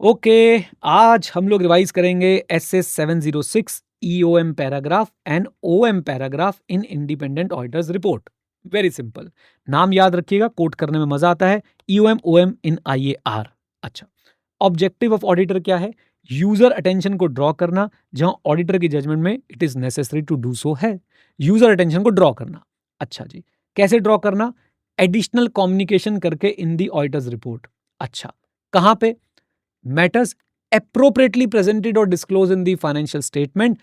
Okay, आज हम लोग रिवाइज करेंगे SS 706 EOM paragraph and OM paragraph in independent auditors report. Very simple, नाम याद रखिएगा, कोट करने में मजा आता है। EOM OM in IAR. अच्छा, ऑब्जेक्टिव ऑफ ऑडिटर क्या है? यूजर अटेंशन को ड्रॉ करना, जहां ऑडिटर की जजमेंट में it is necessary to do so है। यूजर अटेंशन को ड्रॉ करना। अच्छा जी, कैसे ड्रॉ करना? एडिशनल कम्युनिकेशन करके इन दी ऑडिटर्स रिपोर्ट। अच्छा, कहां पे? matters appropriately presented or disclosed in the financial statement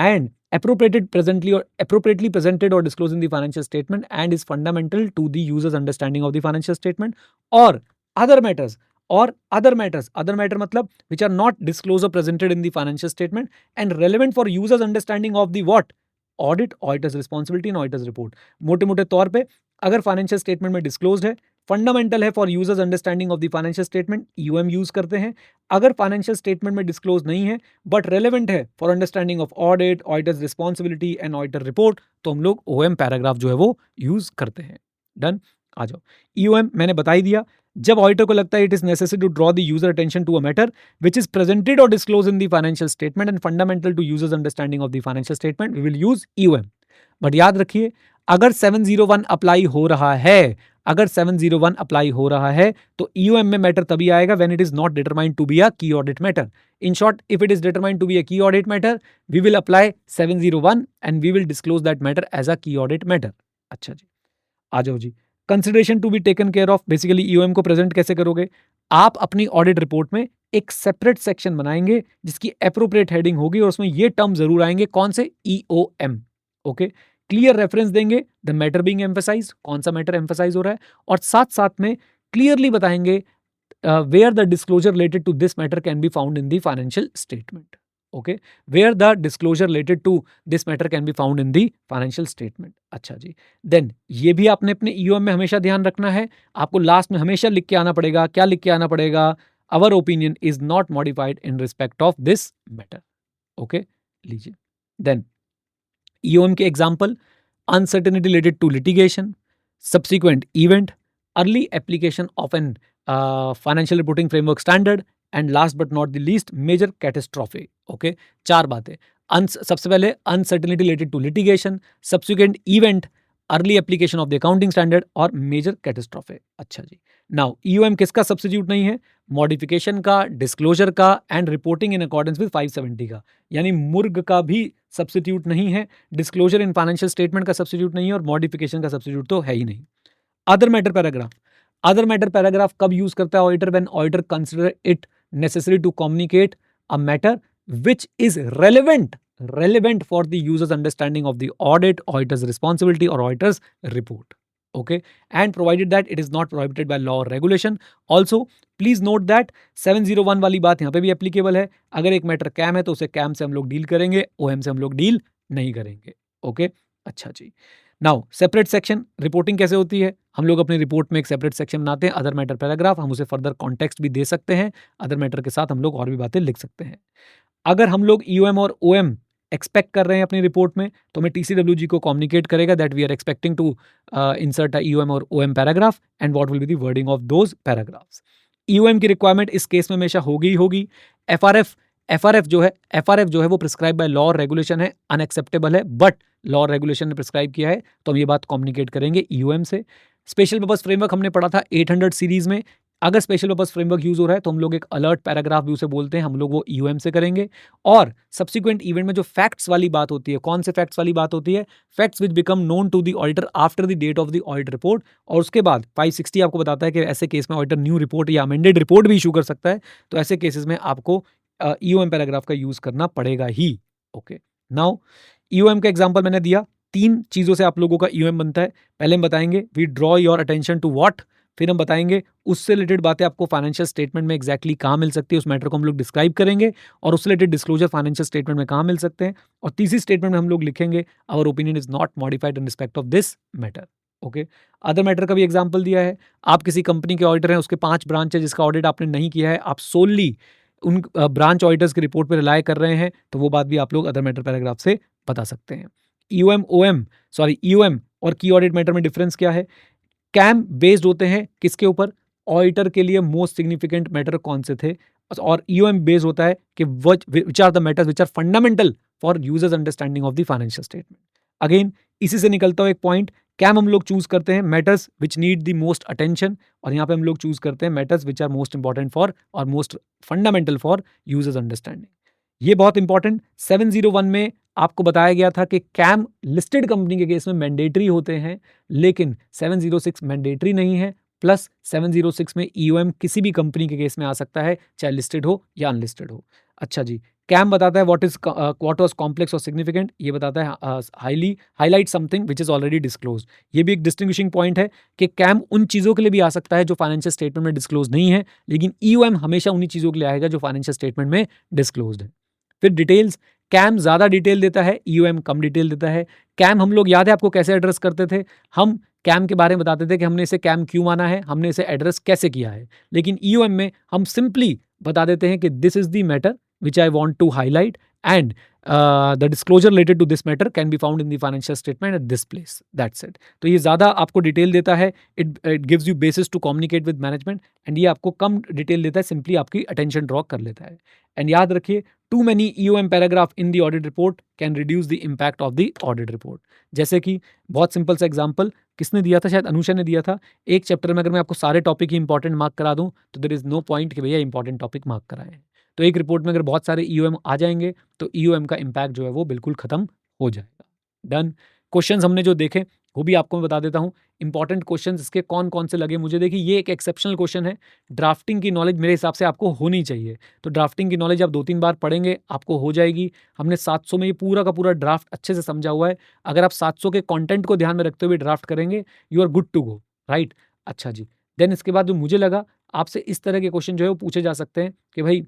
and appropriately presented or disclosed in the financial statement and is fundamental to the user's understanding of the financial statement or other matters other matter matlab which are not disclosed or presented in the financial statement and relevant for users understanding of the what auditor's responsibility and auditor's report। मोटे मोटे तौर पे अगर financial statement में disclosed है, fundamental है for users understanding of the financial statement, EOM use करते हैं। अगर फाइनेंशियल स्टेटमेंट में डिस्क्लोज नहीं है बट रेलेवेंट है for understanding of audit, auditors responsibility and auditor report, तो हम लोग ओएम पैराग्राफ जो है वो यूज करते हैं। डन, आ जाओ। ईओएम मैंने बता ही दिया, जब ऑडिटर को लगता है it is necessary to draw the user attention to a matter which is presented or disclosed in the financial statement and fundamental to users understanding of the financial statement, we will use EOM। But याद रखिए, अगर 701 apply हो रहा है, अगर 701 apply हो रहा है तो EOM में मैटर तभी आएगा when it is not determined to be a key audit matter। In short, if it is determined to be a key audit matter, we will apply 701 and we will disclose that matter as a key audit matter। अच्छा जी, आ जाओ जी। Consideration to be taken care of, basically EOM को present कैसे करोगे? आप अपनी ऑडिट रिपोर्ट में एक सेपरेट सेक्शन बनाएंगे जिसकी एप्रोप्रिएट हेडिंग होगी और उसमें ये टर्म जरूर आएंगे, कौन से? ईओएम। ओके, क्लियर रेफरेंस देंगे द मैटर बीइंग एम्फसाइज, कौन सा मैटर एम्फसाइज हो रहा है, और साथ साथ में क्लियरली बताएंगे where the disclosure related to this matter can be found in the financial statement. Okay, where the disclosure related to this matter can be found in the financial statement. अच्छा जी, देन ये भी आपने अपने EOM में हमेशा ध्यान रखना है, आपको लास्ट में हमेशा लिख के आना पड़ेगा। क्या लिख के आना पड़ेगा? Our opinion is not modified in respect of this matter. Okay, लीजिए। देन ईओएम के example: uncertainty related to litigation, subsequent event, early application of an financial reporting framework standard and last but not the least major catastrophe. Okay, चार बातें। सबसे पहले uncertainty related to litigation, subsequent event, early application of the accounting standard और major catastrophe. अच्छा जी, now EOM किसका substitute नहीं है? मॉडिफिकेशन का, डिस्क्लोजर का and reporting in accordance with 570 का, यानी मुर्ग का भी सब्स्टिट्यूट नहीं है, डिस्क्लोजर इन फाइनेंशियल स्टेटमेंट का सब्स्टिट्यूट नहीं है और मॉडिफिकेशन का सब्स्टिट्यूट तो है ही नहीं। Other matter paragraph, other matter paragraph कब यूज करता है auditor? When auditor consider it necessary to communicate a matter which is relevant for the user's understanding of the audit, auditor's responsibility or auditor's report। Okay, and provided that it is not prohibited by law or regulation। Also please note that 701 वाली बात यहाँ पे भी applicable है। अगर एक matter cam है तो उसे कैम से हम लोग डील करेंगे, ओएम से हम लोग डील नहीं करेंगे। ओके, अच्छा जी। नाउ सेपरेट सेक्शन रिपोर्टिंग कैसे होती है? हम लोग अपनी रिपोर्ट में एक सेपरेट सेक्शन बनाते हैं, अदर मैटर पैराग्राफ। हम उसे फर्दर कॉन्टेक्स्ट भी दे सकते हैं, अदर मैटर के साथ हम लोग और भी बातें लिख सकते हैं। अगर हम लोग ईओएम और ओएम एक्सपेक्ट कर रहे हैं अपनी रिपोर्ट में, तो हमें टीसीडब्ल्यूजी को कम्युनिकेट करेगा that we are expecting to insert a EOM और OM paragraph and what will be the wording of those paragraphs. EOM की रिक्वायरमेंट इस केस में हमेशा होगी ही होगी। एफआरएफ जो है वो प्रिस्क्राइब बाय लॉ और रेगुलेशन है, अनएक्सेप्टेबल है, बट लॉ और रेगुलेशन ने प्रिस्क्राइब किया है तो हम ये बात कम्युनिकेट करेंगे ईओएम से। स्पेशल पर्पस फ्रेमवर्क हमने पढ़ा था 800 सीरीज में। अगर स्पेशल पर्पस फ्रेमवर्क यूज हो रहा है तो हम लोग एक अलर्ट पैराग्राफ भी उसे बोलते हैं, हम लोग वो ईओएम से करेंगे। और सब्सिक्वेंट इवेंट में जो फैक्ट्स वाली बात होती है, कौन से फैक्ट्स वाली बात होती है? Facts which become known to the auditor after the date of the audit report. और उसके बाद 560 आपको बताता है कि ऐसे केस में ऑडिटर न्यू रिपोर्ट या अमेंडेड रिपोर्ट भी इशू कर सकता है, तो ऐसे केसेस में आपको ईओएम पैराग्राफ का यूज करना पड़ेगा ही। ओके, नाउ ईओएम का एग्जांपल मैंने दिया, 3 चीजों से आप लोगों का ईओएम बनता है। पहले हम बताएंगे we draw your attention to what, फिर हम बताएंगे उससे रिलेटेड बातें आपको फाइनेंशियल स्टेटमेंट में एग्जैक्टली कहाँ मिल सकती है, उस मैटर को हम लोग डिस्क्राइब करेंगे, और उससे रिलेटेड डिस्क्लोजर फाइनेंशियल स्टेटमेंट में कहाँ मिल सकते हैं, और तीसरी स्टेटमेंट में हम लोग लिखेंगे our opinion is not modified in respect of this matter. Okay, other matter का भी एग्जाम्पल दिया है। आप किसी कंपनी के ऑडिटर हैं, उसके 5 ब्रांच है, जिसका ऑडिट आपने नहीं किया है, आप सोलली उन ब्रांच ऑडिटर्स की रिपोर्ट पर रिलाय कर रहे हैं, तो वो बात भी आप लोग अदर मैटर पैराग्राफ से बता सकते हैं। ईओएम और की ऑडिट मैटर में डिफरेंस क्या है? कैम बेस्ड होते हैं किसके ऊपर? ऑडिटर के लिए मोस्ट सिग्निफिकेंट मैटर कौन से थे? और ईओएम बेस्ड होता है कि which are the matters which are fundamental for users understanding of the financial statement. Again इसी से निकलता हुआ एक पॉइंट, कैम हम लोग चूज करते हैं matters which need the most attention, और यहाँ पे हम लोग चूज करते हैं matters which are most important for और most fundamental for users understanding. ये बहुत इंपॉर्टेंट 701 में आपको बताया गया था कि कैम लिस्टेड कंपनी के केस में मैंडेटरी होते हैं, लेकिन 706 मैंडेटरी नहीं है। प्लस 706 में ईओएम किसी भी कंपनी के केस में आ सकता है, चाहे लिस्टेड हो या अनलिस्टेड हो। अच्छा जी, कैम बताता है व्हाट वाज कॉम्प्लेक्स और सिग्निफिकेंट, ये बताता है highlight something which is already disclose. ये भी एक डिस्टिंग्विशिंग पॉइंट है कि कैम उन चीज़ों के लिए भी आ सकता है जो फाइनेंशियल स्टेटमेंट में डिस्क्लोज नहीं है, लेकिन ईओएम हमेशा उन्हीं चीज़ों के लिए आएगा जो फाइनेंशियल स्टेटमेंट में डिस्क्लोज है। फिर डिटेल्स, कैम ज़्यादा डिटेल देता है, ईओएम कम डिटेल देता है। कैम हम लोग याद है आपको कैसे एड्रेस करते थे, हम कैम के बारे में बताते थे कि हमने इसे कैम क्यों माना है, हमने इसे एड्रेस कैसे किया है। लेकिन ईओएम में हम सिंपली बता देते हैं कि this is the matter which I want to highlight and the disclosure related to this matter can be found in the financial statement at this place, that's it. तो ये ज़्यादा आपको डिटेल देता है, it gives you basis to communicate with management, and ये आपको कम detail देता है, सिंपली आपकी अटेंशन ड्रॉ कर लेता है। एंड याद रखिए, too many EOM paragraph in the audit report can reduce the impact of the audit report. जैसे कि बहुत सिंपल सा एग्जांपल किसने दिया था, शायद अनुषा ने दिया था। एक चैप्टर में अगर मैं आपको सारे टॉपिक ही इंपॉर्टेंट मार्क करा दूं तो देयर इज नो पॉइंट कि भैया इंपॉर्टेंट टॉपिक मार्क कराए हैं। तो एक रिपोर्ट में अगर बहुत सारे ईओएम आ जाएंगे तो ईओएम का इम्पैक्ट जो है वो बिल्कुल खत्म हो जाएगा। डन। क्वेश्चंस हमने जो देखे वो भी आपको मैं बता देता हूँ। इंपॉर्टेंट क्वेश्चंस इसके कौन कौन से लगे मुझे, देखिए ये एक एक्सेप्शनल क्वेश्चन है। ड्राफ्टिंग की नॉलेज मेरे हिसाब से आपको होनी चाहिए, तो ड्राफ्टिंग की नॉलेज आप 2-3 बार पढ़ेंगे आपको हो जाएगी। हमने 700 में ये पूरा का पूरा ड्राफ्ट अच्छे से समझा हुआ है। अगर आप 700 के कंटेंट को ध्यान में रखते हुए ड्राफ्ट करेंगे, you are good to go, right. अच्छा जी, देन इसके बाद जो मुझे लगा आपसे इस तरह के क्वेश्चन जो है वो पूछे जा सकते हैं कि भाई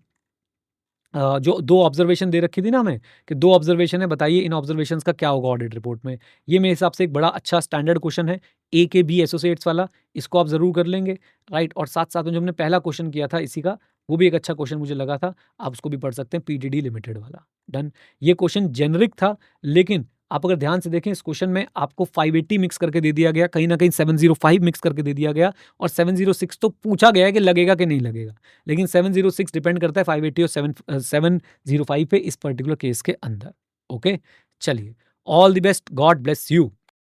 जो 2 ऑब्जर्वेशन दे रखी थी ना हमें कि 2 ऑब्जर्वेशन है, बताइए इन ऑब्जर्वेशंस का क्या होगा ऑडिट रिपोर्ट में। ये मेरे हिसाब से एक बड़ा अच्छा स्टैंडर्ड क्वेश्चन है, ए के बी एसोसिएट्स वाला, इसको आप ज़रूर कर लेंगे, राइट। और साथ-साथ में जो हमने पहला क्वेश्चन किया था इसी का, वो भी एक अच्छा क्वेश्चन मुझे लगा था, आप उसको भी पढ़ सकते हैं, पीटीडी लिमिटेड वाला। डन। ये क्वेश्चन जेनेरिक था, लेकिन आप अगर ध्यान से देखें इस क्वेश्चन में आपको 580 मिक्स करके दे दिया गया, कहीं न कहीं 705 मिक्स करके दे दिया गया, और 706 तो पूछा गया है कि लगेगा कि नहीं लगेगा। लेकिन 706 डिपेंड करता है 580 और 705 पे इस पर्टिकुलर केस के अंदर। ओके, चलिए, all the best, God bless you.